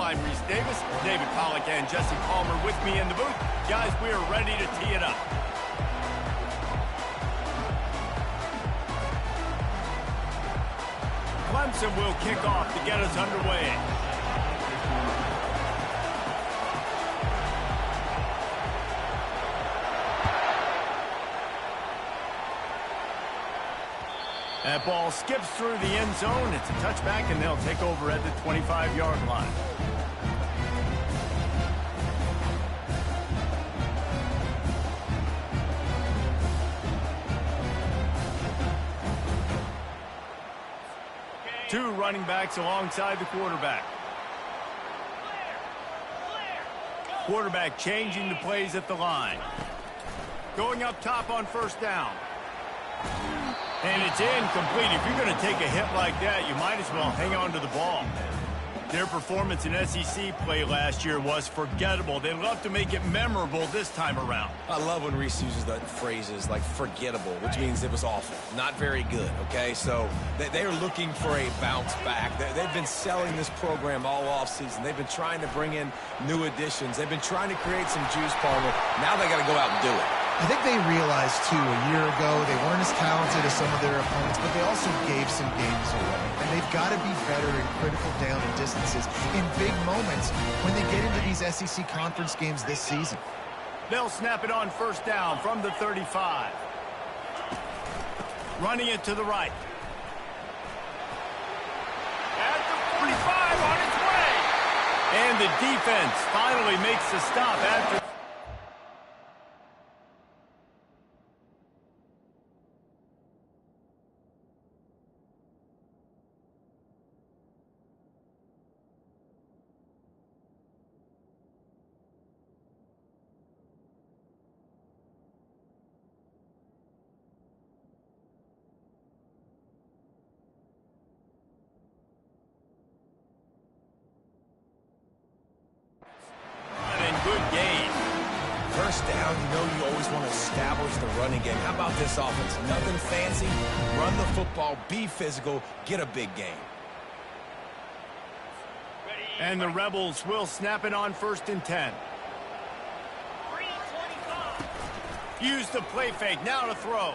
I'm Reese Davis, David Pollack, and Jesse Palmer with me in the booth. Guys, we are ready to tee it up. Clemson will kick off to get us underway. That ball skips through the end zone. It's a touchback, and they'll take over at the 25-yard line. Two running backs alongside the quarterback. Quarterback changing the plays at the line. Going up top on first down. And it's incomplete. If you're going to take a hit like that, you might as well hang on to the ball. Their performance in SEC play last year was forgettable. They'd love to make it memorable this time around. I love when Reese uses the phrases like forgettable, which means it was awful, not very good, okay? So they're looking for a bounce back. They've been selling this program all offseason. They've been trying to bring in new additions. They've been trying to create some juice, Palmer. Now they got to go out and do it. I think they realized, too, a year ago they weren't as talented as some of their opponents, but they also gave some games away. And they've got to be better in critical down and distances in big moments when they get into these SEC conference games this season. They'll snap it on first down from the 35. Running it to the right. At the 45 on its way. And the defense finally makes the stop after. First down, you know you always want to establish the running game. How about this offense? Nothing fancy. Run the football, be physical, get a big gain. And the Rebels will snap it on first and 10. Use the play fake, now to throw.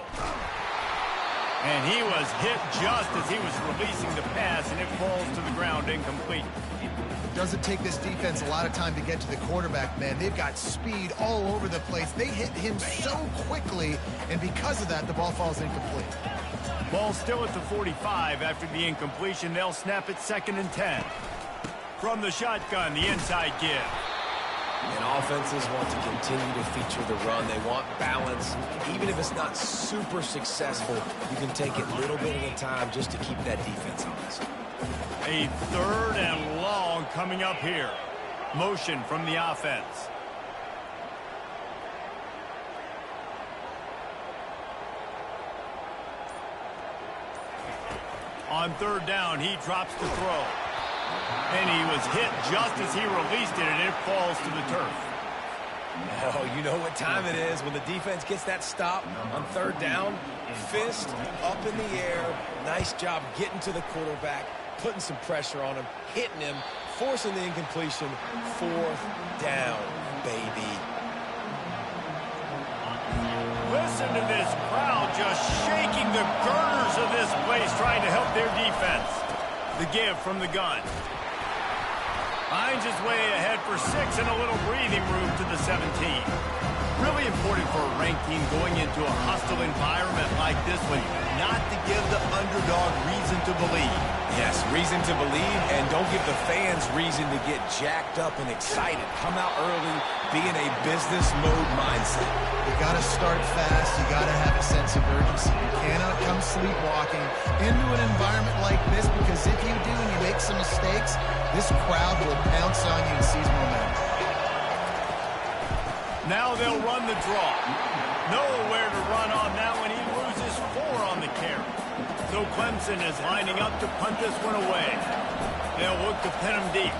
And he was hit just as he was releasing the pass, and it falls to the ground incomplete. Doesn't take this defense a lot of time to get to the quarterback, man. They've got speed all over the place. They hit him so quickly, and because of that, the ball falls incomplete. Ball still at the 45 after the incompletion. They'll snap it second and 10. From the shotgun, the inside give. And offenses want to continue to feature the run. They want balance. Even if it's not super successful, you can take it little bit at a time just to keep that defense honest. A third and long coming up here. Motion from the offense. On third down, he drops the throw. And he was hit just as he released it, and it falls to the turf. Oh, you know what time it is when the defense gets that stop on third down. Fist up in the air. Nice job getting to the quarterback, putting some pressure on him, hitting him, forcing the incompletion. Fourth down, baby. Listen to this crowd just shaking the girders of this place, trying to help their defense. The give from the gun. Hines is way ahead for 6 and a little breathing room to the 17. Really important for a ranked team going into a hostile environment like this one, not to give the underdog reason to believe. Yes, reason to believe, and don't give the fans reason to get jacked up and excited. Come out early, be in a business mode mindset. You got to start fast. You got to have a sense of urgency. You cannot come sleepwalking into an environment like this, because if you do and you make some mistakes, this crowd will pounce on you and seize momentum. Now they'll run the draw. Nowhere to run on that one. He loses 4 on the carry. So Clemson is lining up to punt this one away. They'll look to pin him deep.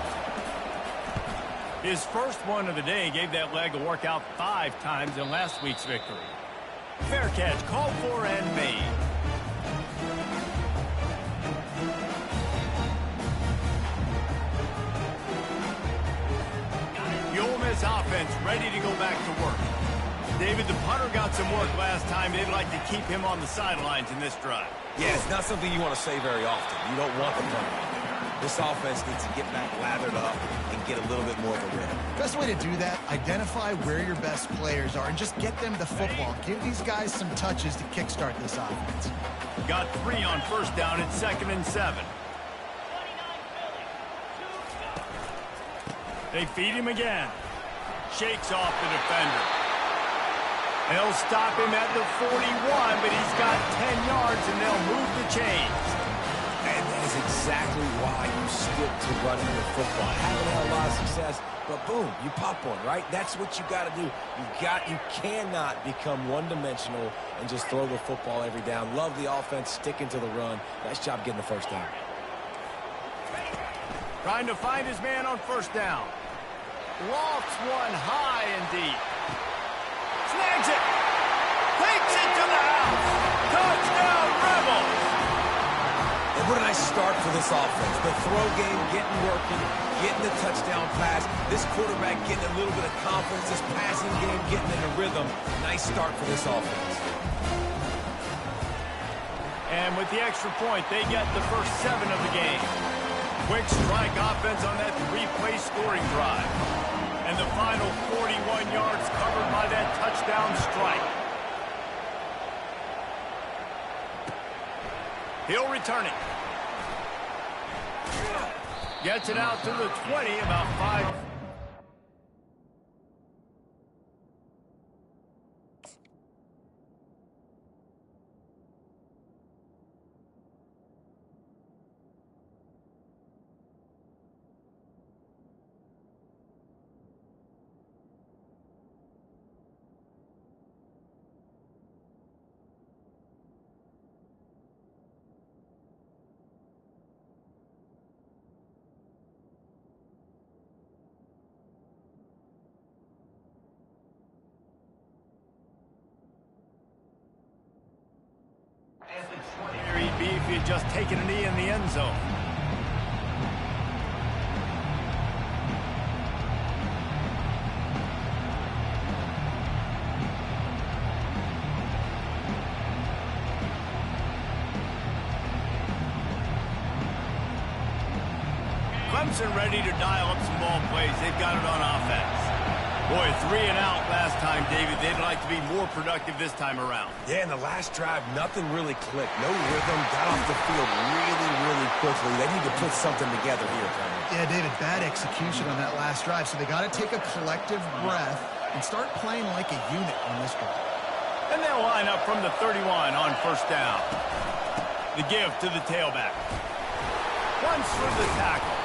His first one of the day gave that leg a workout 5 times in last week's victory. Fair catch called for and made. this offense ready to go back to work. David, the punter got some work last time. They'd like to keep him on the sidelines in this drive. Yeah, it's not something you want to say very often. You don't want the punter. This offense needs to get back lathered up and get a little bit more of a rhythm. Best way to do that, identify where your best players are and just get them the football. Give these guys some touches to kickstart this offense. Got 3 on first down at 2nd and 7. They feed him again. Shakes off the defender. They'll stop him at the 41, but he's got 10 yards, and they'll move the chains. And that is exactly why you stick to running the football. Haven't had a lot of success, but boom, you pop one, right? That's what you got to do. You cannot become one-dimensional and just throw the football every down. Love the offense, sticking to the run. Nice job getting the first down. Trying to find his man on first down. Lofts one high and deep. Snags it. Takes it to the house. Touchdown, Rebels. And what a nice start for this offense. The throw game getting working, getting the touchdown pass. This quarterback getting a little bit of confidence. This passing game getting in a rhythm. Nice start for this offense. And with the extra point, they get the first 7 of the game. Quick strike offense on that 3-play scoring drive. And the final 41 yards covered by that touchdown strike. He'll return it. Gets it out to the 20, about 5. Where he'd be if he had just taken a knee in the end zone. Clemson ready to dial up some ball plays. They've got it on offense. Boy, 3 and out last time, David. They'd like to be more productive this time around. Yeah, in the last drive, nothing really clicked. No rhythm, got off the field really quickly. They need to put something together here, Cameron. Yeah, David, bad execution on that last drive, so they got to take a collective breath and start playing like a unit on this drive. And they'll line up from the 31 on first down. The give to the tailback. Once for the tackle.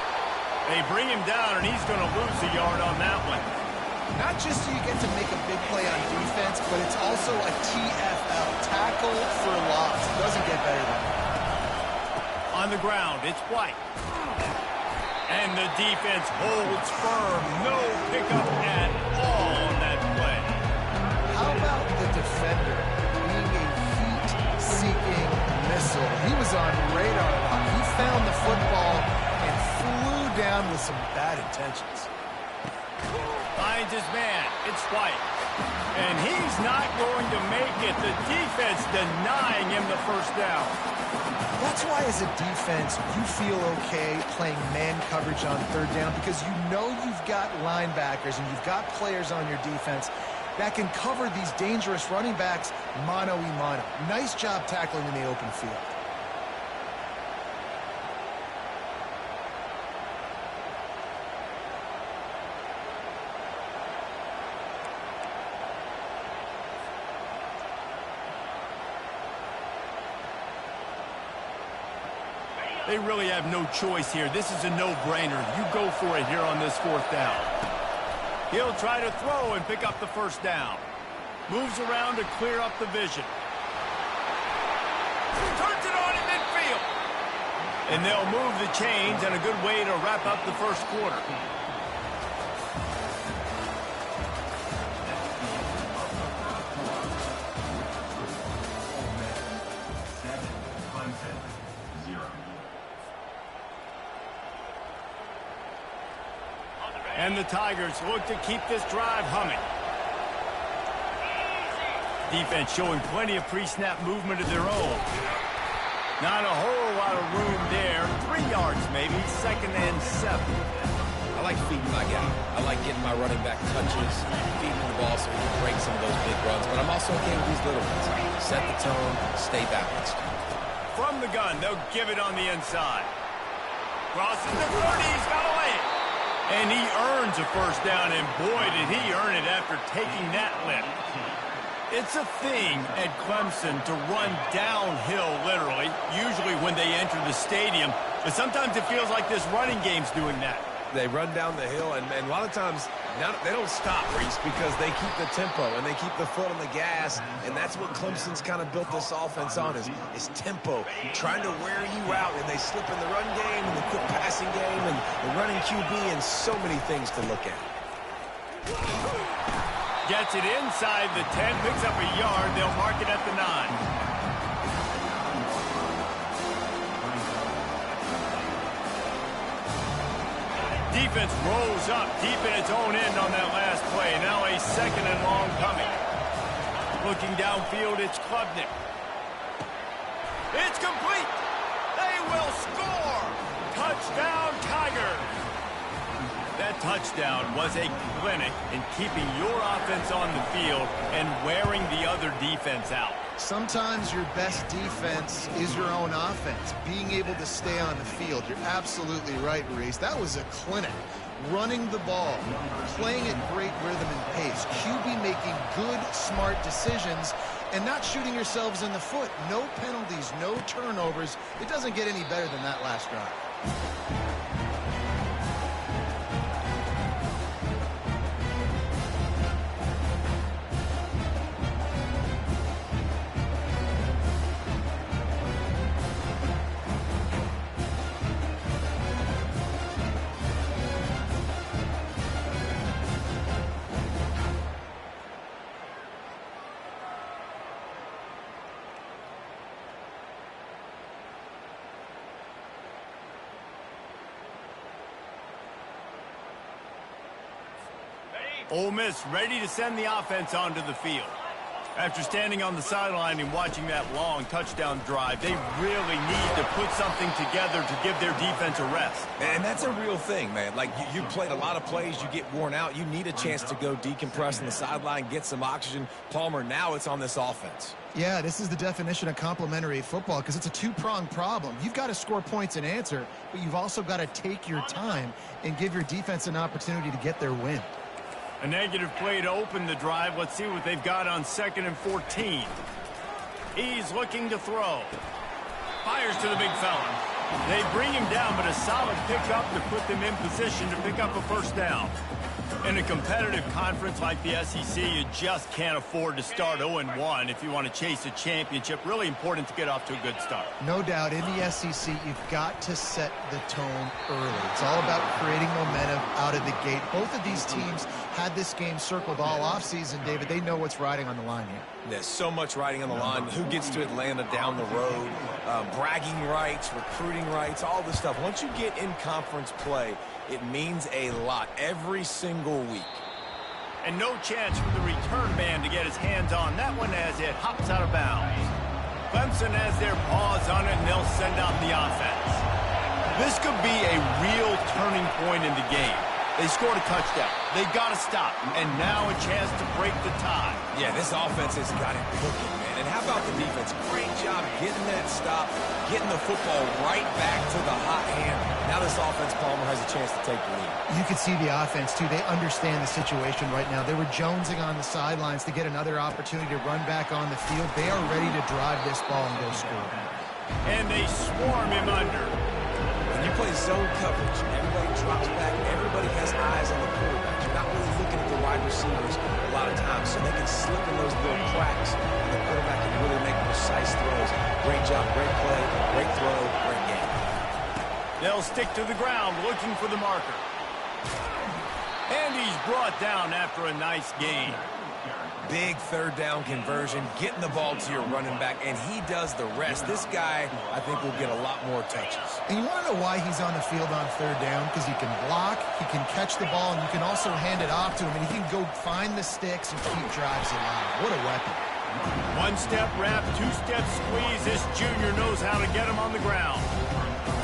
They bring him down, and he's going to lose a yard on that one. Not just so you get to make a big play on defense, but it's also a TFL, tackle for loss. It doesn't get better than that. On the ground, it's White. And the defense holds firm. No pickup at all on that play. How about the defender being a heat-seeking missile? He was on radar lock. He found the football and flew down with some bad intentions. Finds his man. It's White. And he's not going to make it. The defense denying him the first down. That's why as a defense, you feel okay playing man coverage on third down because you know you've got linebackers and you've got players on your defense that can cover these dangerous running backs mano-a-mano. Nice job tackling in the open field. They really have no choice here. This is a no-brainer. You go for it here on this 4th down. He'll try to throw and pick up the first down. Moves around to clear up the vision. Turns it on in midfield. And they'll move the chains, and a good way to wrap up the first quarter. And the Tigers look to keep this drive humming. Defense showing plenty of pre-snap movement of their own. Not a whole lot of room there. 3 yards maybe, 2nd and 7. I like feeding my guy. I like getting my running back touches, feeding the ball so he can break some of those big runs. But I'm also okay with these little ones. Set the tone, stay balanced. From the gun, they'll give it on the inside. Crosses the 30, he's got to lay it. And he earns a first down, and boy, did he earn it after taking that lift. It's a thing at Clemson to run downhill, literally, usually when they enter the stadium. But sometimes it feels like this running game's doing that. They run down the hill, and a lot of times they don't stop, Reese, because they keep the tempo and they keep the foot on the gas, and that's what Clemson's kind of built this offense on is tempo, trying to wear you out, and they slip in the run game and the quick passing game and the running QB and so many things to look at. Gets it inside the 10, picks up a yard. They'll mark it at the 9. Defense rolls up deep in its own end on that last play. Now a 2nd and long coming. Looking downfield, it's Klubnik. It's complete. They will score. Touchdown, Tigers. That touchdown was a clinic in keeping your offense on the field and wearing the other defense out. Sometimes your best defense is your own offense, being able to stay on the field. You're absolutely right, Reese. That was a clinic. Running the ball, playing at great rhythm and pace, QB making good, smart decisions, and not shooting yourselves in the foot. No penalties, no turnovers. It doesn't get any better than that last drive. Ole Miss ready to send the offense onto the field. After standing on the sideline and watching that long touchdown drive, they really need to put something together to give their defense a rest. And that's a real thing, man. Like, you played a lot of plays, you get worn out. You need a chance to go decompress on the sideline, get some oxygen. Palmer, now it's on this offense. Yeah, this is the definition of complementary football because it's a two-pronged problem. You've got to score points and answer, but you've also got to take your time and give your defense an opportunity to get their win. A negative play to open the drive. Let's see what they've got on 2nd and 14. He's looking to throw. Fires to the big fella. They bring him down, but a solid pickup to put them in position to pick up a first down. In a competitive conference like the SEC, you just can't afford to start 0-1 if you want to chase a championship. Really important to get off to a good start. No doubt, in the SEC, you've got to set the tone early. It's all about creating momentum out of the gate. Both of these teams had this game circled all offseason, David. They know what's riding on the line here. There's so much riding on the line. Who gets to Atlanta down the road, bragging rights, recruiting rights, all this stuff. Once you get in conference play, it means a lot every single week. And no chance for the return man to get his hands on that one as it hops out of bounds. Clemson has their paws on it, and they'll send out the offense. This could be a real turning point in the game. They scored a touchdown. They got to stop. And now a chance to break the tie. Yeah, this offense has got it cooking, man. And how about the defense? Great job getting that stop, getting the football right back to the hot hand. Now this offense, Palmer, has a chance to take the lead. You can see the offense, too. They understand the situation right now. They were jonesing on the sidelines to get another opportunity to run back on the field. They are ready to drive this ball and go score. And they swarm him under. When you play zone coverage, everybody drops back, everybody has eyes on the quarterback. You're not really looking at the wide receivers a lot of times, so they can slip in those little cracks, and the quarterback can really make precise throws. Great job, great play, great throw, great game. They'll stick to the ground looking for the marker. And he's brought down after a nice gain. Big third down conversion, getting the ball to your running back, and he does the rest. This guy, I think, will get a lot more touches. And you want to know why he's on the field on third down? Because he can block, he can catch the ball, and you can also hand it off to him, and he can go find the sticks and keep drives alive. What a weapon. One-step wrap, two-step squeeze. This junior knows how to get him on the ground.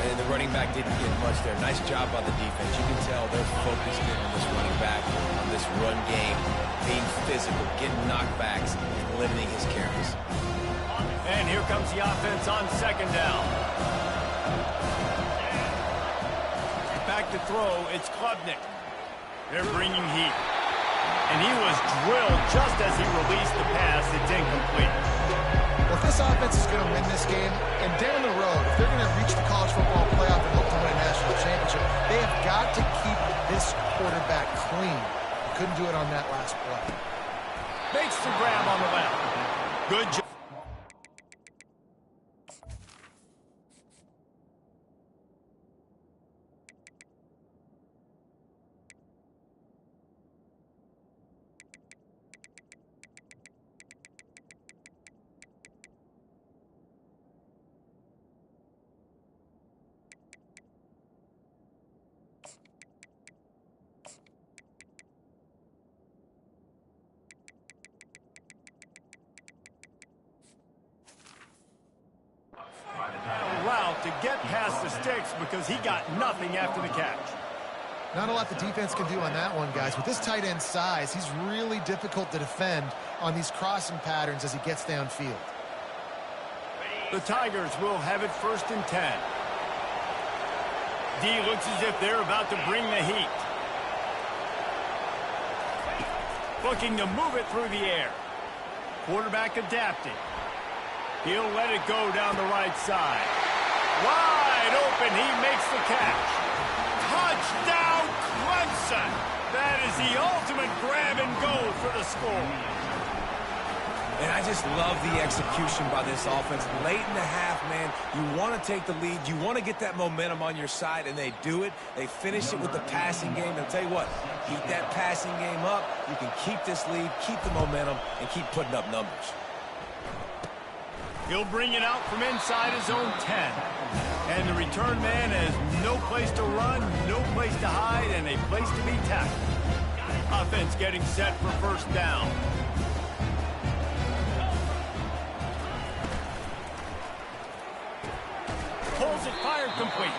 And the running back didn't get much there. Nice job by the defense. You can tell they're focused in on this running back, on this run game, being physical, getting knockbacks, and limiting his carries. And here comes the offense on second down. Back to throw, it's Klubnik. They're bringing heat. And he was drilled just as he released the pass. It's incomplete. Well, if this offense is going to win this game, and down the road, if they're going to reach the college football playoff and hope to win a national championship, they have got to keep this quarterback clean. Couldn't do it on that last play. Makes the grab on the left. Good job. Route to get past the sticks because he got nothing after the catch. Not a lot the defense can do on that one, guys. With this tight end size, he's really difficult to defend on these crossing patterns as he gets downfield. The Tigers will have it 1st and 10. D looks as if they're about to bring the heat. Looking to move it through the air. Quarterback adapting. He'll let it go down the right side. Wide open, he makes the catch. Touchdown, Clemson! That is the ultimate grab and go for the score. And I just love the execution by this offense. Late in the half, man, you want to take the lead. You want to get that momentum on your side, and they do it. They finish it with the passing game. I'll tell you what, keep that passing game up. You can keep this lead, keep the momentum, and keep putting up numbers. He'll bring it out from inside his own 10. And the return man has no place to run, no place to hide, and a place to be tackled. Offense getting set for 1st down. Pulls it, fired, complete.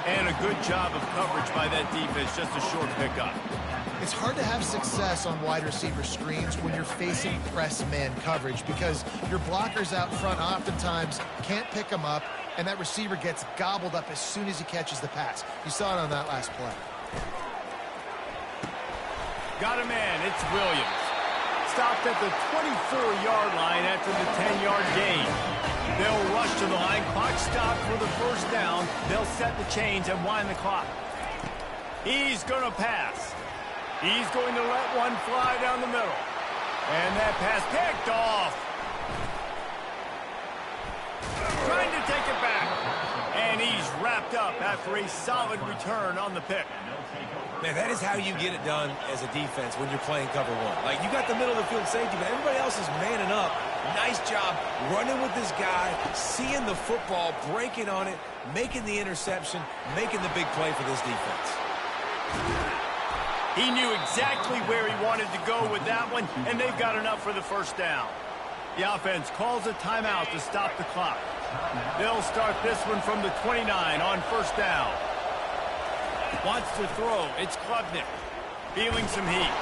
And a good job of coverage by that defense, just a short pickup. It's hard to have success on wide receiver screens when you're facing press man coverage because your blockers out front oftentimes can't pick them up, and that receiver gets gobbled up as soon as he catches the pass. You saw it on that last play. Got a man, it's Williams. Stopped at the 24-yard line after the 10-yard gain. They'll rush to the line, clock stop for the 1st down. They'll set the chains and wind the clock. He's going to pass. He's going to let one fly down the middle. And that pass picked off. Trying to take it back. And he's wrapped up after a solid return on the pick. Man, that is how you get it done as a defense when you're playing cover one. Like, you got the middle of the field safety, but everybody else is manning up. Nice job running with this guy, seeing the football, breaking on it, making the interception, making the big play for this defense. He knew exactly where he wanted to go with that one, and they've got enough for the 1st down. The offense calls a timeout to stop the clock. They'll start this one from the 29 on 1st down. Wants to throw. It's Klubnik. Feeling some heat.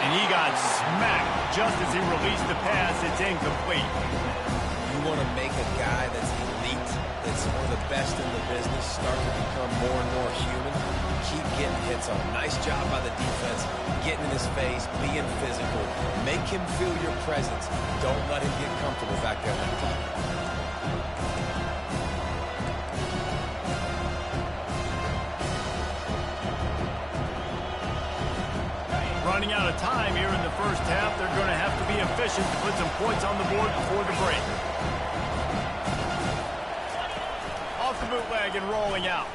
And he got smacked just as he released the pass. It's incomplete. You want to make a guy that's elite, that's one of the best in the business, start to become more and more human. Keep getting hits on him. Nice job by the defense, getting in his face, being physical. Make him feel your presence. Don't let him get comfortable back there in that pocket. Running out of time here in the 1st half. They're going to have to be efficient to put some points on the board before the break. Off the bootleg and rolling out.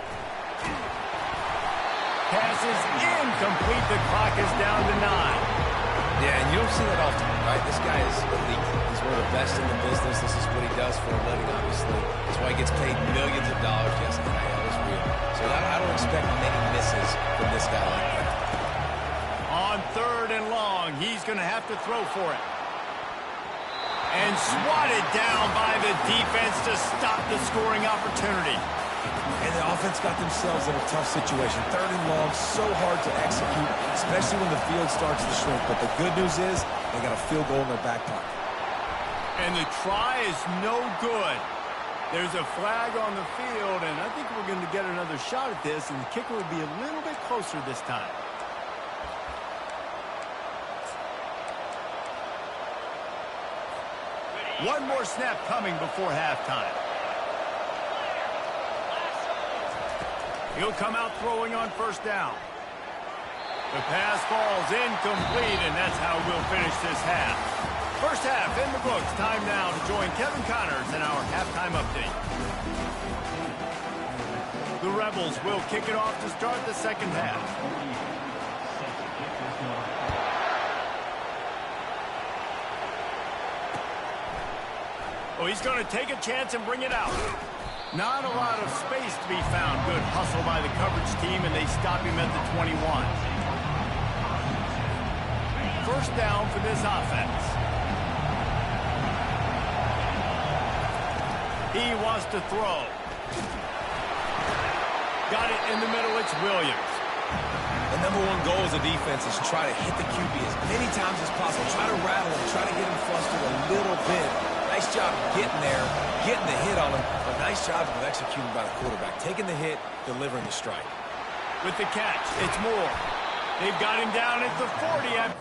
Pass is incomplete. The clock is down to 9. Yeah, and you don't see that often, right? This guy is elite. He's one of the best in the business. This is what he does for a living, obviously. That's why he gets paid millions of dollars. Yes, NIL is real. So I don't expect many misses from this guy like that. On 3rd and long, he's going to have to throw for it. And swatted down by the defense to stop the scoring opportunity. And the offense got themselves in a tough situation. 3rd and long, so hard to execute, especially when the field starts to shrink. But the good news is they got a field goal in their back pocket. And the try is no good. There's a flag on the field, and I think we're going to get another shot at this, and the kicker will be a little bit closer this time. One more snap coming before halftime. He'll come out throwing on 1st down. The pass falls incomplete, and that's how we'll finish this half. 1st half in the books. Time now to join Kevin Connors in our halftime update. The Rebels will kick it off to start the 2nd half. Oh, he's going to take a chance and bring it out. Not a lot of space to be found. Good hustle by the coverage team, and they stop him at the 21. 1st down for this offense. He wants to throw. Got it in the middle. It's Williams. The #1 goal as a defense is try to hit the QB as many times as possible. Try to rattle him. Try to get him flustered a little bit. Nice job getting there, getting the hit on him. But nice job of executing by the quarterback. Taking the hit, delivering the strike. With the catch, it's Moore. They've got him down at the 40.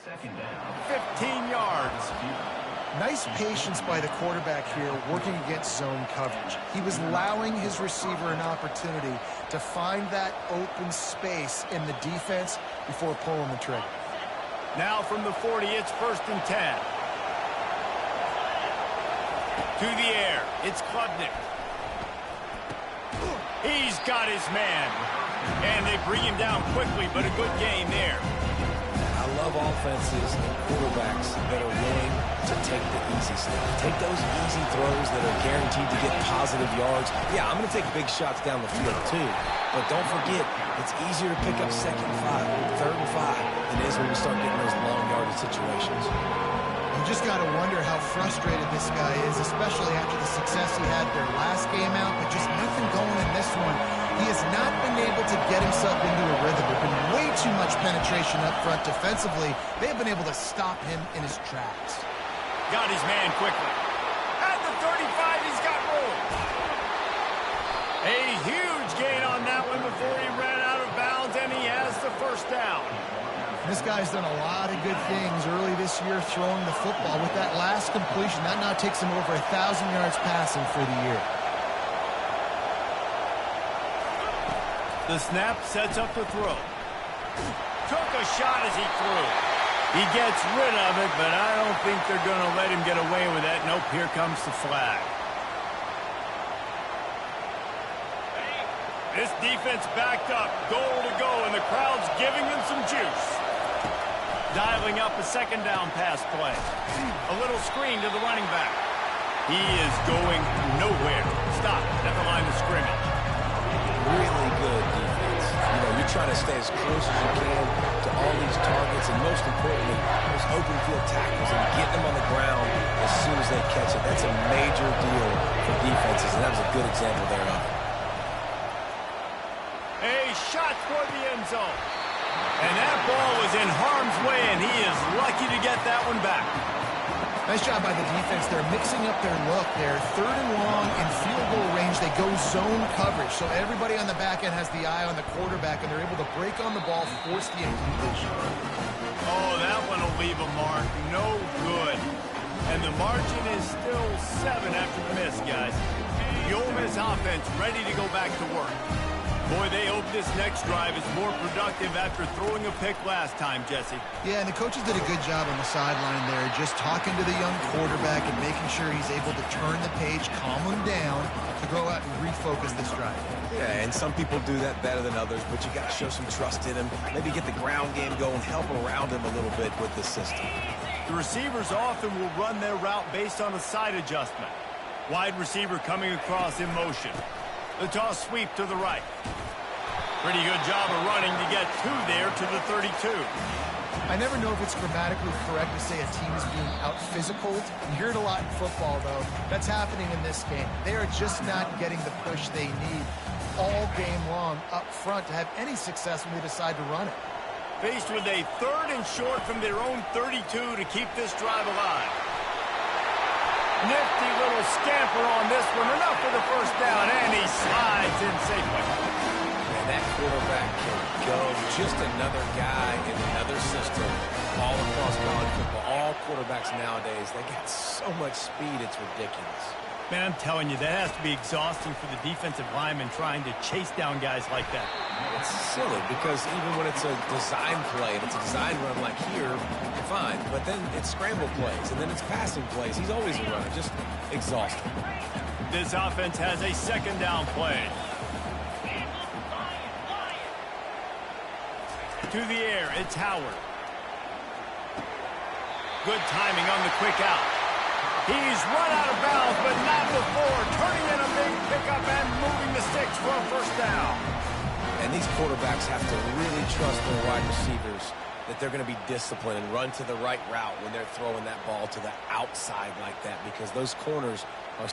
Second down. 15 yards. Nice patience by the quarterback here working against zone coverage. He was allowing his receiver an opportunity to find that open space in the defense before pulling the trigger. Now from the 40, it's 1st and 10. To the air, it's Klubnik. He's got his man. And they bring him down quickly, but a good game there. I love offenses and quarterbacks that are willing to take the easy stuff. Take those easy throws that are guaranteed to get positive yards. Yeah, I'm going to take big shots down the field too. But don't forget, it's easier to pick up 2nd and 5, 3rd and 5 than it is when you start getting those long yardage situations. You just got to wonder how frustrated this guy is, especially after the success he had their last game out, but just nothing going in this one. He has not been able to get himself into a rhythm. There's been way too much penetration up front defensively. They've been able to stop him in his tracks. Got his man quickly. At the 35, he's got room. A huge gain on that one before he ran out of bounds, and he has the 1st down. This guy's done a lot of good things early this year throwing the football. With that last completion, that now takes him over 1,000 yards passing for the year. The snap sets up the throw. Took a shot as he threw. He gets rid of it, but I don't think they're going to let him get away with that. Nope, here comes the flag. This defense backed up, goal to go, and the crowd's giving them some juice. Dialing up a 2nd down pass play. A little screen to the running back. He is going nowhere. Stop at the line of scrimmage. Really good defense. You know, you're trying to stay as close as you can to all these targets, and most importantly, those open field tackles and getting them on the ground as soon as they catch it. That's a major deal for defenses, and that was a good example there of it. A shot toward the end zone. And that ball was in harm's way, and he is lucky to get that one back. Nice job by the defense. They're mixing up their look. They're third and long in field goal range. They go zone coverage. So everybody on the back end has the eye on the quarterback, and they're able to break on the ball, force the incompletion. Oh, that one will leave a mark. No good. And the margin is still 7 after the miss, guys. The Ole Miss offense ready to go back to work. Boy, they hope this next drive is more productive after throwing a pick last time, Jesse. Yeah, and the coaches did a good job on the sideline there, just talking to the young quarterback and making sure he's able to turn the page, calm him down, to go out and refocus this drive. Yeah, and some people do that better than others, but you got to show some trust in him. Maybe get the ground game going, help around him a little bit with this system. The receivers often will run their route based on a side adjustment. Wide receiver coming across in motion. The toss sweep to the right. Pretty good job of running to get 2 there to the 32. I never know if it's grammatically correct to say a team is being out-physical. You hear it a lot in football, though. That's happening in this game. They are just not getting the push they need all game long up front to have any success when they decide to run it. Faced with a 3rd and short from their own 32 to keep this drive alive. Nifty little scamper on this one. Enough for the first down, and he slides in safely. And that quarterback can go. Just another guy in another system all across college football. All quarterbacks nowadays, they got so much speed, it's ridiculous. Man, I'm telling you, that has to be exhausting for the defensive lineman trying to chase down guys like that. It's silly because even when it's a design play and it's a design run like here, you're fine. But then it's scramble plays and then it's passing plays. He's always a runner, just exhausting. This offense has a 2nd down play. To the air, it's Howard. Good timing on the quick out. He's run out of bounds, but not before. Turning in a big pickup and moving the sticks for a first down. And these quarterbacks have to really trust their wide receivers that they're going to be disciplined and run to the right route when they're throwing that ball to the outside like that, because those corners are...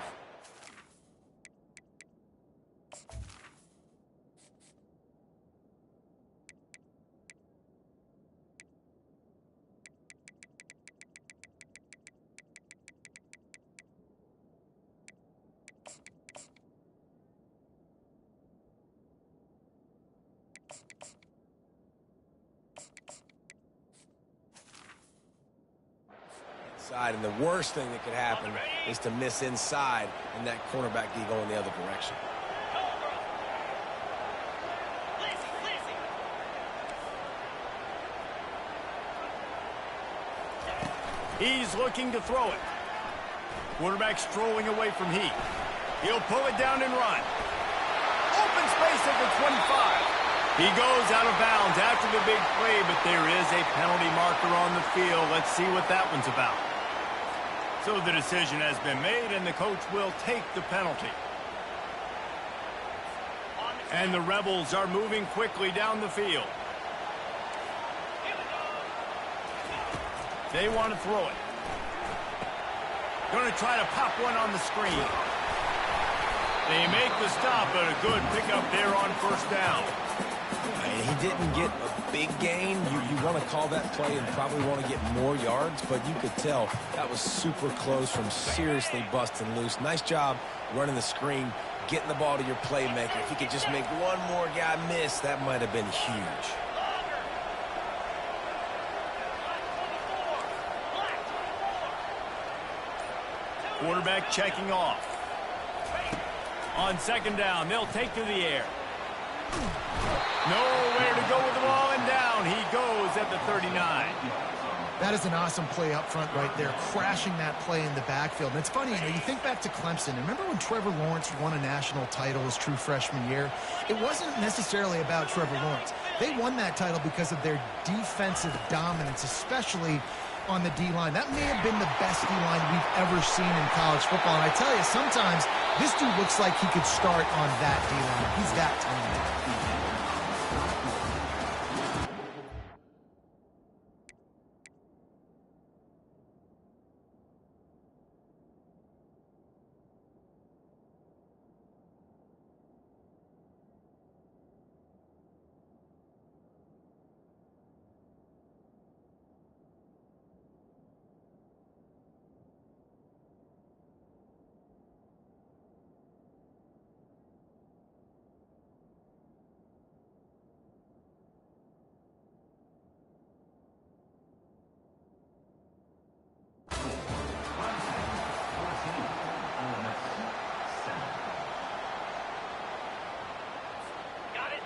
And the worst thing that could happen is to miss inside and that cornerback D go in the other direction. He's looking to throw it. Quarterback strolling away from Heat. He'll pull it down and run. Open space at the 25. He goes out of bounds after the big play, but there is a penalty marker on the field. Let's see what that one's about. So the decision has been made, and the coach will take the penalty. And the Rebels are moving quickly down the field. They want to throw it. Going to try to pop one on the screen. They make the stop, but a good pickup there on first down. He didn't get a big gain. You want to call that play and probably want to get more yards, but you could tell that was super close from seriously busting loose. Nice job running the screen, getting the ball to your playmaker. If he could just make one more guy miss, that might have been huge. Quarterback checking off. On 2nd down, they'll take to the air. Nowhere to go with the ball, and down he goes at the 39. That is an awesome play up front right there, crashing that play in the backfield. And it's funny, you think back to Clemson. Remember when Trevor Lawrence won a national title his true freshman year? It wasn't necessarily about Trevor Lawrence. They won that title because of their defensive dominance, especially on the D-line. That may have been the best D-line we've ever seen in college football. And I tell you, sometimes this dude looks like he could start on that D-line. He's that talented.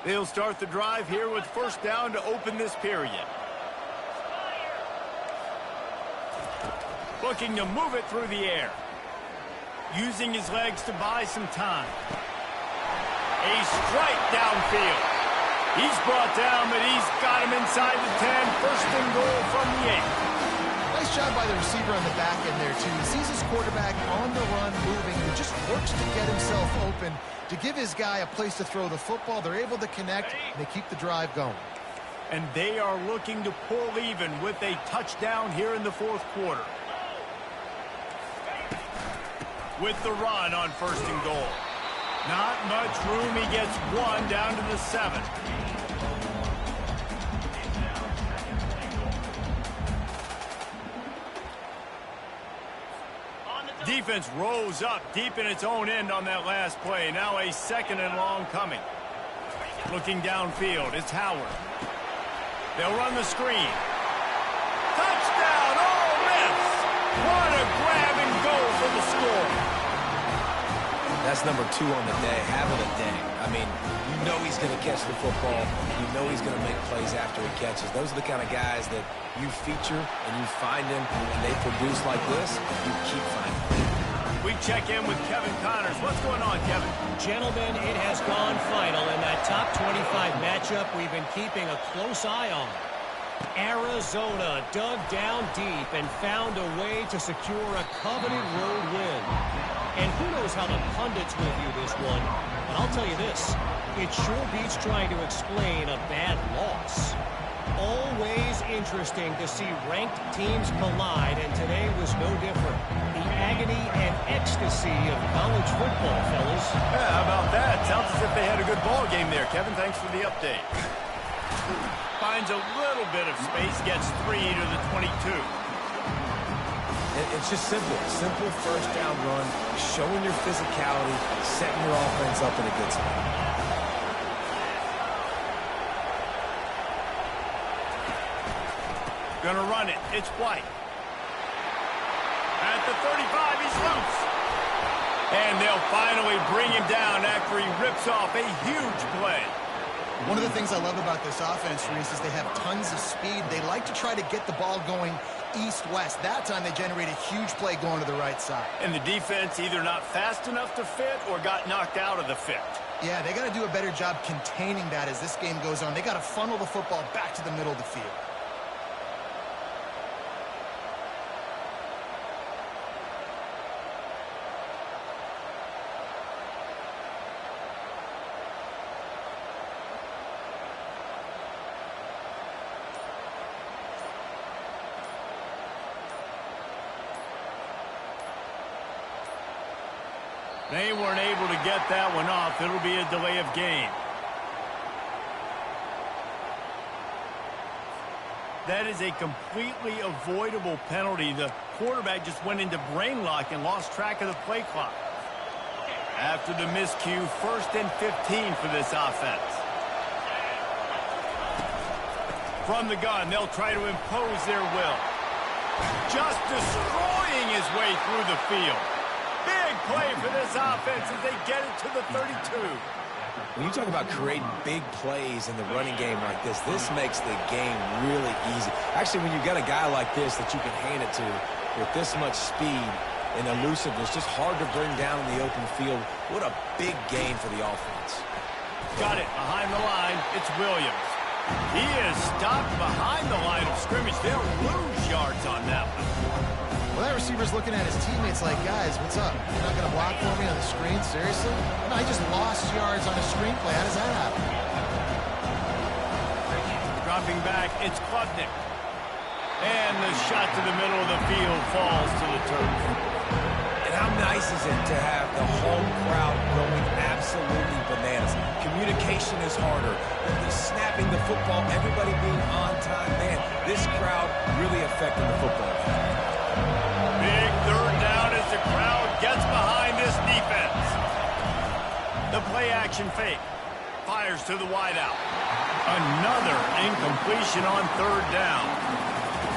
They'll start the drive here with first down to open this period. Looking to move it through the air. Using his legs to buy some time. A strike downfield. He's brought down, but he's got him inside the 10. First and goal from the 8. Nice job by the receiver on the back end there, too. He sees his quarterback on the run moving and just works to get himself open to give his guy a place to throw the football. They're able to connect, and they keep the drive going. And they are looking to pull even with a touchdown here in the fourth quarter. With the run on first and goal. Not much room. He gets one down to the 7. Defense rose up deep in its own end on that last play. Now a second and long coming. Looking downfield, it's Howard. They'll run the screen. Touchdown, Ole Miss! What a grab and go for the score. That's number 2 on the day, having a day. I mean, you know he's going to catch the football. You know he's going to make plays after he catches. Those are the kind of guys that you feature and you find them and they produce like this, you keep finding them. We check in with Kevin Connors. What's going on, Kevin? Gentlemen, it has gone final in that top 25 matchup we've been keeping a close eye on. Arizona dug down deep and found a way to secure a coveted road win. And who knows how the pundits will view this one, but I'll tell you this, it sure beats trying to explain a bad loss. Always interesting to see ranked teams collide, and today was no different. The agony and ecstasy of college football, fellas. Yeah, how about that? Sounds as if they had a good ball game there. Kevin, thanks for the update. Finds a little bit of space, gets 3 to the 22. It's just simple. Simple first down run, showing your physicality, setting your offense up in a good spot. Gonna run it. It's White. At the 35, he's loose. And they'll finally bring him down after he rips off a huge play. One of the things I love about this offense, Reese, is they have tons of speed. They like to try to get the ball going east-west. That time they generate a huge play going to the right side. And the defense either not fast enough to fit or got knocked out of the fit. Yeah, they got to do a better job containing that as this game goes on. They got to funnel the football back to the middle of the field. They weren't able to get that one off. It'll be a delay of game. That is a completely avoidable penalty. The quarterback just went into brain lock and lost track of the play clock. After the miscue, 1st and 15 for this offense. From the gun, they'll try to impose their will. Just destroying his way through the field. Big play for this offense as they get it to the 32. When you talk about creating big plays in the running game like this makes the game really easy. Actually, when you've got a guy like this that you can hand it to with this much speed and elusiveness, just hard to bring down in the open field. What a big gain for the offense. Got it behind the line. It's Williams. He is stopped behind the line of scrimmage. They'll lose yards on that one. Well, that receiver's looking at his teammates like, guys, what's up? You're not going to block for me on the screen? Seriously? No, I just lost yards on a screen play. How does that happen? Dropping back, it's Klubnik. And the shot to the middle of the field falls to the turf. And how nice is it to have the home crowd going absolutely bananas? Communication is harder. The snapping the football, everybody being on time. Man, this crowd really affecting the football game. Big third down as the crowd gets behind this defense. The play action fake. Fires to the wideout. Another incompletion on 3rd down.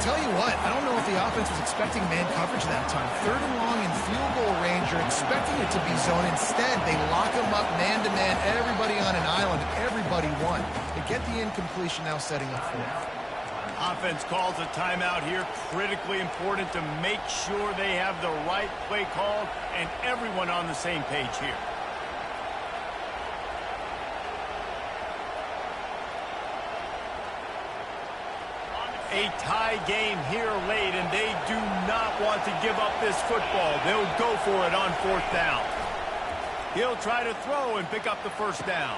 tell you what, I don't know if the offense was expecting man coverage that time. 3rd and long in field goal range, you're expecting it to be zone. Instead, they lock them up man-to-man, everybody on an island, everybody won. They get the incompletion now setting up for it. Offense calls a timeout here. Critically important to make sure they have the right play call and everyone on the same page here. A tie game here late, and they do not want to give up this football. They'll go for it on 4th down. He'll try to throw and pick up the 1st down.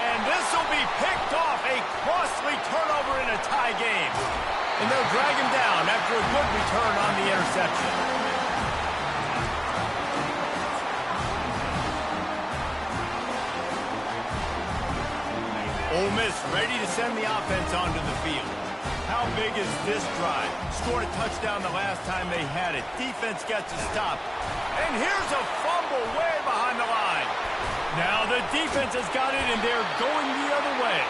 And this will be picked off. A costly turnover in a tie game. And they'll drag him down after a good return on the interception. Ole Miss ready to send the offense onto the field. How big is this drive? Scored a touchdown the last time they had it. Defense gets a stop. And here's a fumble way behind the line. Now the defense has got it, and they're going the other way.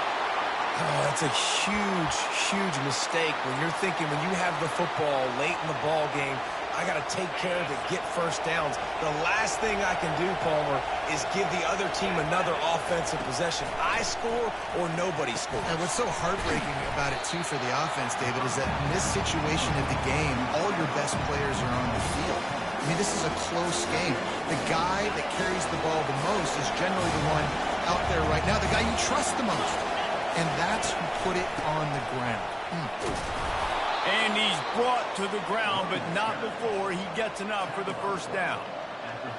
Oh, that's a huge, huge mistake when you're thinking when you have the football late in the ball game, I got to take care of it, get 1st downs. The last thing I can do, Palmer, is give the other team another offensive possession. I score or nobody scores. And what's so heartbreaking about it, too, for the offense, David, is that in this situation of the game, all your best players are on the field. I mean, this is a close game. The guy that carries the ball the most is generally the one out there right now, the guy you trust the most. And that's who put it on the ground. And he's brought to the ground, but not before he gets enough for the 1st down.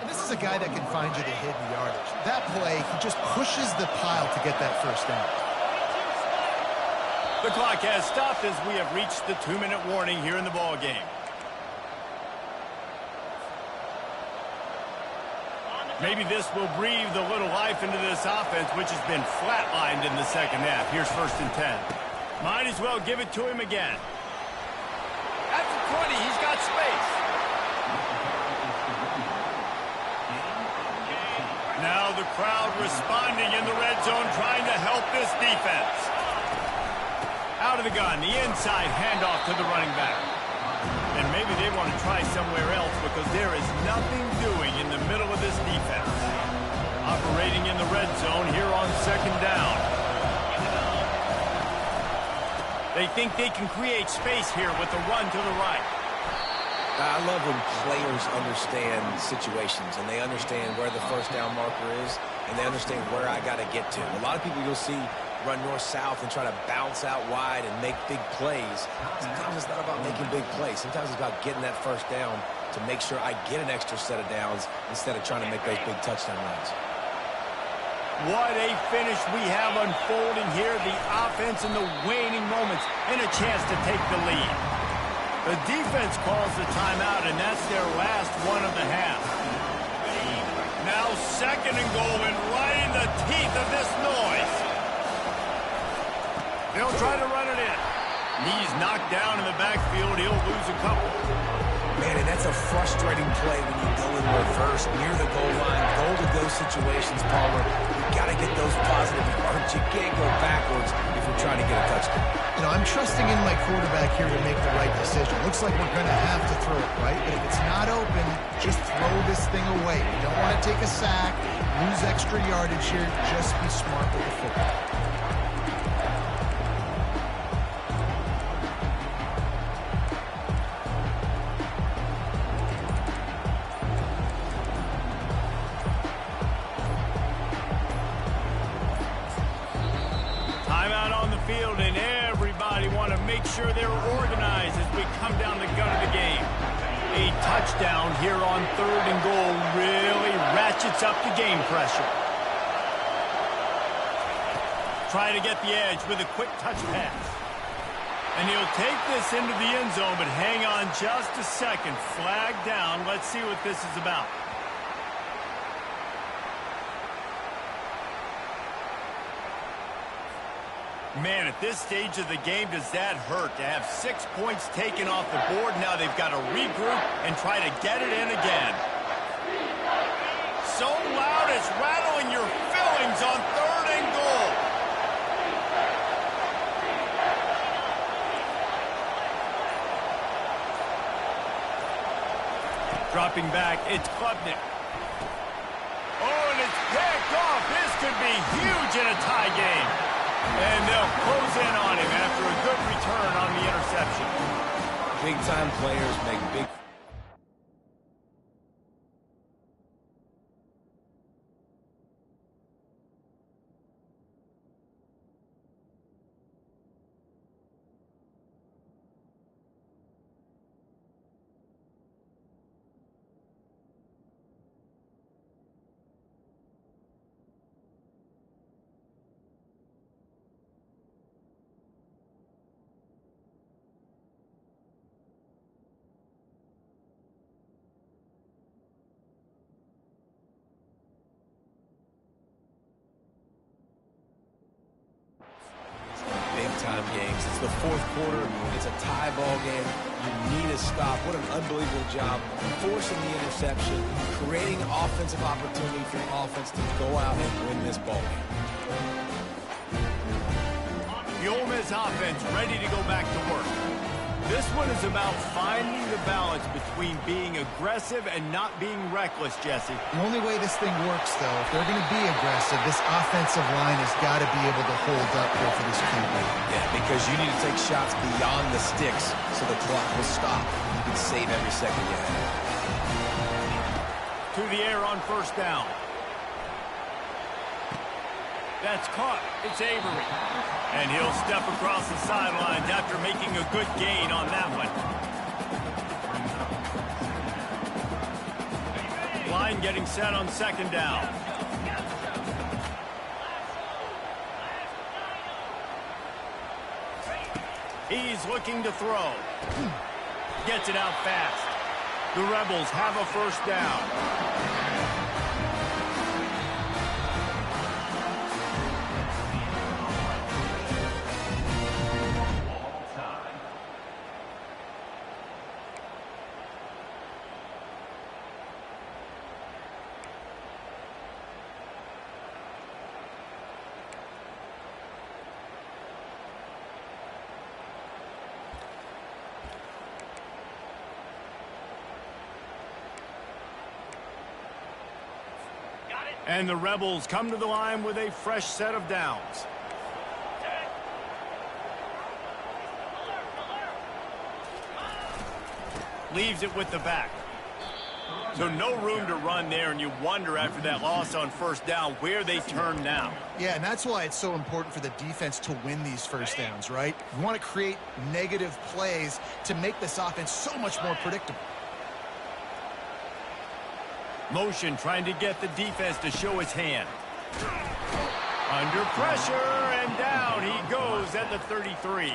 And this is a guy that can find you the hidden yardage. That play, he just pushes the pile to get that 1st down. The clock has stopped as we have reached the 2-minute warning here in the ball game. Maybe this will breathe a little life into this offense, which has been flatlined in the 2nd half. Here's 1st and 10. Might as well give it to him again. At the 20, he's got space. Now the crowd responding in the red zone, trying to help this defense. Out of the gun, the inside handoff to the running back. And maybe they want to try somewhere else because there is nothing doing in the middle of this defense. Operating in the red zone here on 2nd down. They think they can create space here with the run to the right. I love when players understand situations and they understand where the 1st down marker is and they understand where I got to get to. A lot of people you'll see run north-south and try to bounce out wide and make big plays. Sometimes it's not about making big plays. Sometimes it's about getting that 1st down to make sure I get an extra set of downs instead of trying to make those big touchdown runs. What a finish we have unfolding here. The offense in the waning moments and a chance to take the lead. The defense calls the timeout, and that's their last one of the half. Now 2nd and goal, and right in the teeth of this noise. They'll try to run it in. He's knocked down in the backfield. He'll lose a couple. Man, and that's a frustrating play when you go in reverse near the goal line. Goal to go situations, Palmer. You've got to get those positive yards. You can't go backwards if you're trying to get a touchdown. You know, I'm trusting in my quarterback here to make the right decision. Looks like we're going to have to throw it, right? But if it's not open, just throw this thing away. You don't want to take a sack, lose extra yardage here. Just be smart with the football. And everybody want to make sure they're organized as we come down the gun of the game. A touchdown here on 3rd and goal really ratchets up the game pressure. Try to get the edge with a quick touch pass. And he'll take this into the end zone, but hang on just a second. Flag down. Let's see what this is about. Man, at this stage of the game, does that hurt to have 6 points taken off the board? Now they've got to regroup and try to get it in again. So loud it's rattling your fillings on 3rd and goal. Dropping back, it's Klubnik. Oh, and it's picked off. This could be huge in a tie game. And they'll close in on him after a good return on the interception. Big-time players make big... Big-time games. It's the fourth quarter. It's a tie ball game. You need a stop. What an unbelievable job forcing the interception, creating offensive opportunity for the offense to go out and win this ball game. The Ole Miss offense ready to go back to work. This one is about finding the balance between being aggressive and not being reckless, Jesse. The only way this thing works, though, if they're going to be aggressive, this offensive line has got to be able to hold up here for this QB. Yeah, because you need to take shots beyond the sticks so the clock will stop. You can save every second you have. To the air on first down. That's caught. It's Avery. And he'll step across the sidelines after making a good gain on that one. Line getting set on second down. He's looking to throw. Gets it out fast. The Rebels have a first down. And the Rebels come to the line with a fresh set of downs. Leaves it with the back. So no room to run there, and you wonder after that loss on first down where they turn now. Yeah, and that's why it's so important for the defense to win these first downs, right? You want to create negative plays to make this offense so much more predictable. Motion trying to get the defense to show his hand. Under pressure, and down he goes at the 33.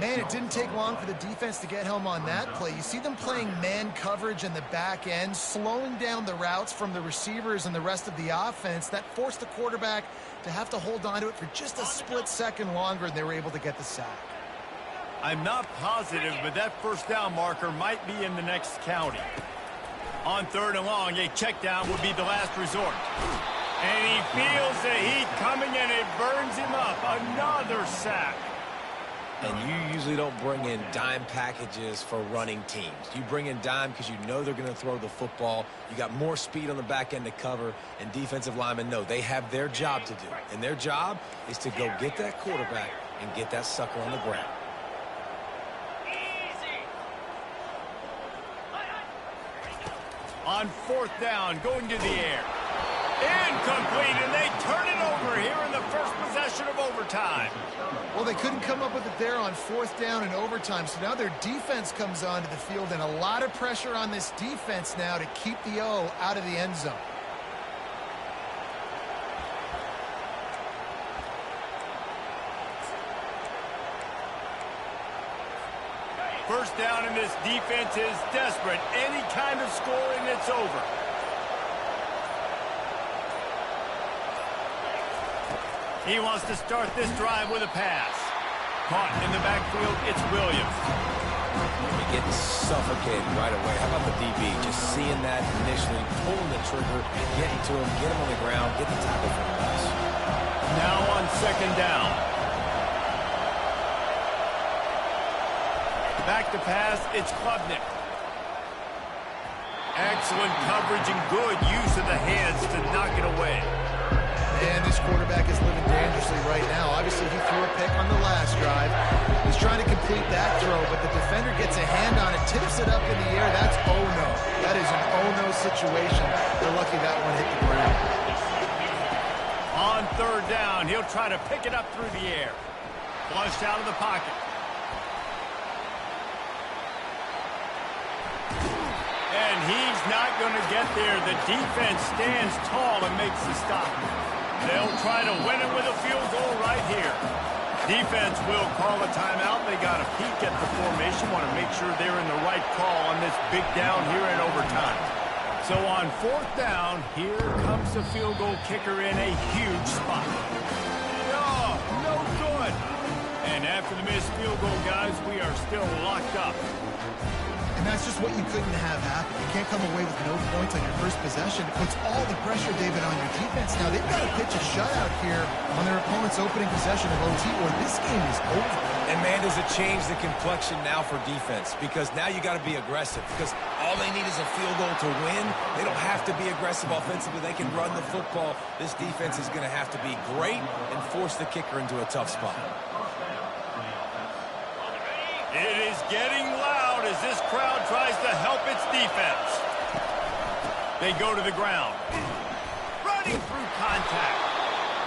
Man, it didn't take long for the defense to get home on that play. You see them playing man coverage in the back end, slowing down the routes from the receivers and the rest of the offense. That forced the quarterback to have to hold on to it for just a split second longer, and they were able to get the sack. I'm not positive, but that first down marker might be in the next county. On third and long, a check down would be the last resort. And he feels the heat coming, and it burns him up. Another sack. And you usually don't bring in dime packages for running teams. You bring in dime because you know they're going to throw the football. You got more speed on the back end to cover, and defensive linemen know they have their job to do. And their job is to go get that quarterback and get that sucker on the ground. On fourth down, going to the air. Incomplete, and they turn it over here in the first possession of overtime. Well, they couldn't come up with it there on fourth down and overtime, so now their defense comes onto the field, and a lot of pressure on this defense now to keep the O out of the end zone. First down, and this defense is desperate. Any kind of scoring, it's over. He wants to start this drive with a pass. Caught in the backfield, it's Williams. You're getting suffocated right away. How about the DB? Just seeing that initially, pulling the trigger, getting to him, get him on the ground, get the tackle for the pass. Now on second down. Back to pass, it's Klubnik. Excellent coverage and good use of the hands to knock it away. And this quarterback is living dangerously right now. Obviously, he threw a pick on the last drive. He's trying to complete that throw, but the defender gets a hand on it, tips it up in the air. That's oh-no. That is an oh-no situation. They're lucky that one hit the ground. On third down, he'll try to pick it up through the air. Flushed out of the pocket. And he's not going to get there. The defense stands tall and makes the stop. They'll try to win it with a field goal right here. Defense will call a timeout. They got a peek at the formation. Want to make sure they're in the right call on this big down here in overtime. So on fourth down, here comes the field goal kicker in a huge spot. Oh, no good. And after the missed field goal, guys, we are still locked up. And that's just what you couldn't have happen. You can't come away with no points on your first possession. It puts all the pressure, David, on your defense. Now, they've got to pitch a shutout here on their opponent's opening possession of OT, or this game is over. And, man, does it change the complexion now for defense? Because now you got to be aggressive. Because all they need is a field goal to win. They don't have to be aggressive offensively. They can run the football. This defense is going to have to be great and force the kicker into a tough spot. It is getting loud as this crowd tries to help its defense. They go to the ground. Running through contact.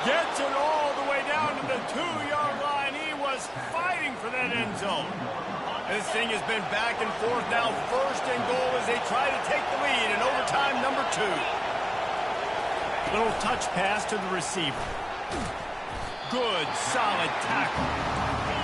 Gets it all the way down to the 2-yard line. He was fighting for that end zone. This thing has been back and forth now. First and goal as they try to take the lead in overtime number 2. Little touch pass to the receiver. Good, solid tackle.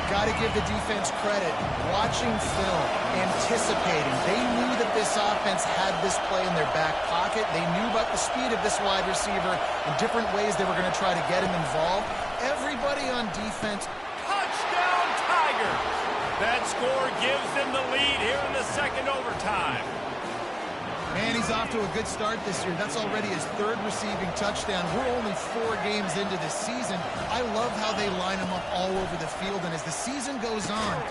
Got to give the defense credit. Watching film, anticipating. They knew that this offense had this play in their back pocket. They knew about the speed of this wide receiver and different ways they were going to try to get him involved. Everybody on defense. Touchdown, Tigers! That score gives them the lead here in the second overtime. Man, he's off to a good start this year. That's already his 3rd receiving touchdown. We're only 4 games into this season. I love how they line him up all over the field, and as the season goes on...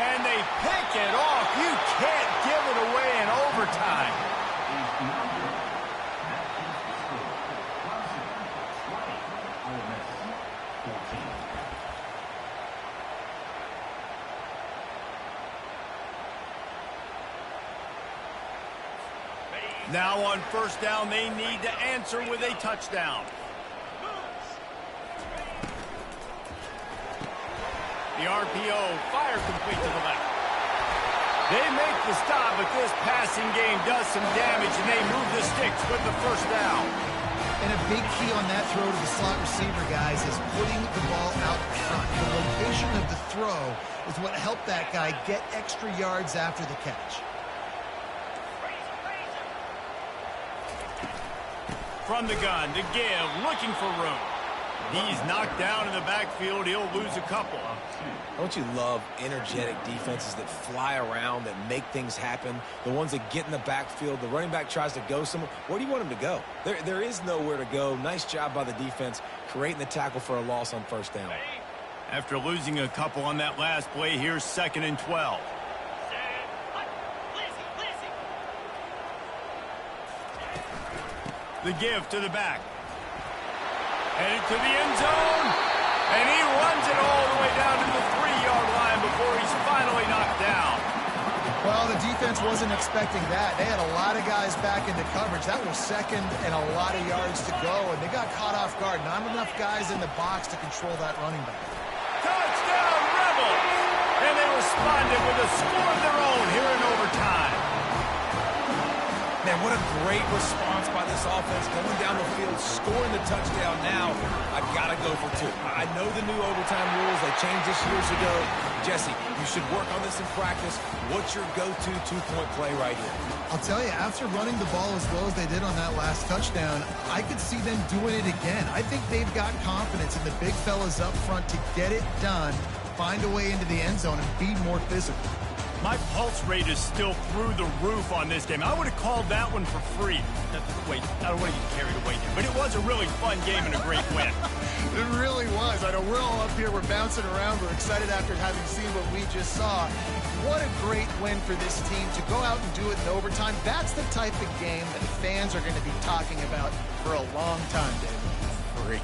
And they pick it off. You can't give it away in overtime. Now on first down, they need to answer with a touchdown. The RPO, fire complete to the left. They make the stop, but this passing game does some damage, and they move the sticks with the first down. And a big key on that throw to the slot receiver, guys, is putting the ball out front. The location of the throw is what helped that guy get extra yards after the catch. From the gun to give, looking for room. He's knocked down in the backfield. He'll lose a couple. Don't you love energetic defenses that fly around, that make things happen? The ones that get in the backfield, the running back tries to go somewhere. Where do you want him to go? There is nowhere to go. Nice job by the defense, creating the tackle for a loss on first down. After losing a couple on that last play, here's 2nd and 12. The give to the back. Headed to the end zone. And he runs it all the way down to the 3-yard line before he's finally knocked down. Well, the defense wasn't expecting that. They had a lot of guys back into coverage. That was second and a lot of yards to go, and they got caught off guard. Not enough guys in the box to control that running back. Touchdown, Rebels! And they responded with a score of their own here in overtime. Man, what a great response by this offense, going down the field, scoring the touchdown. Now, I've got to go for 2. I know the new overtime rules. They changed this years ago. Jesse, you should work on this in practice. What's your go-to 2-point play right here? I'll tell you, after running the ball as well as they did on that last touchdown, I could see them doing it again. I think they've got confidence in the big fellas up front to get it done, find a way into the end zone, and be more physical. My pulse rate is still through the roof on this game. I would have called that one for free. Wait, I don't want to get carried away here, but it was a really fun game and a great win. It really was. I know, we're all up here, we're bouncing around, we're excited after having seen what we just saw. What a great win for this team to go out and do it in overtime. That's the type of game that fans are going to be talking about for a long time, David. Great.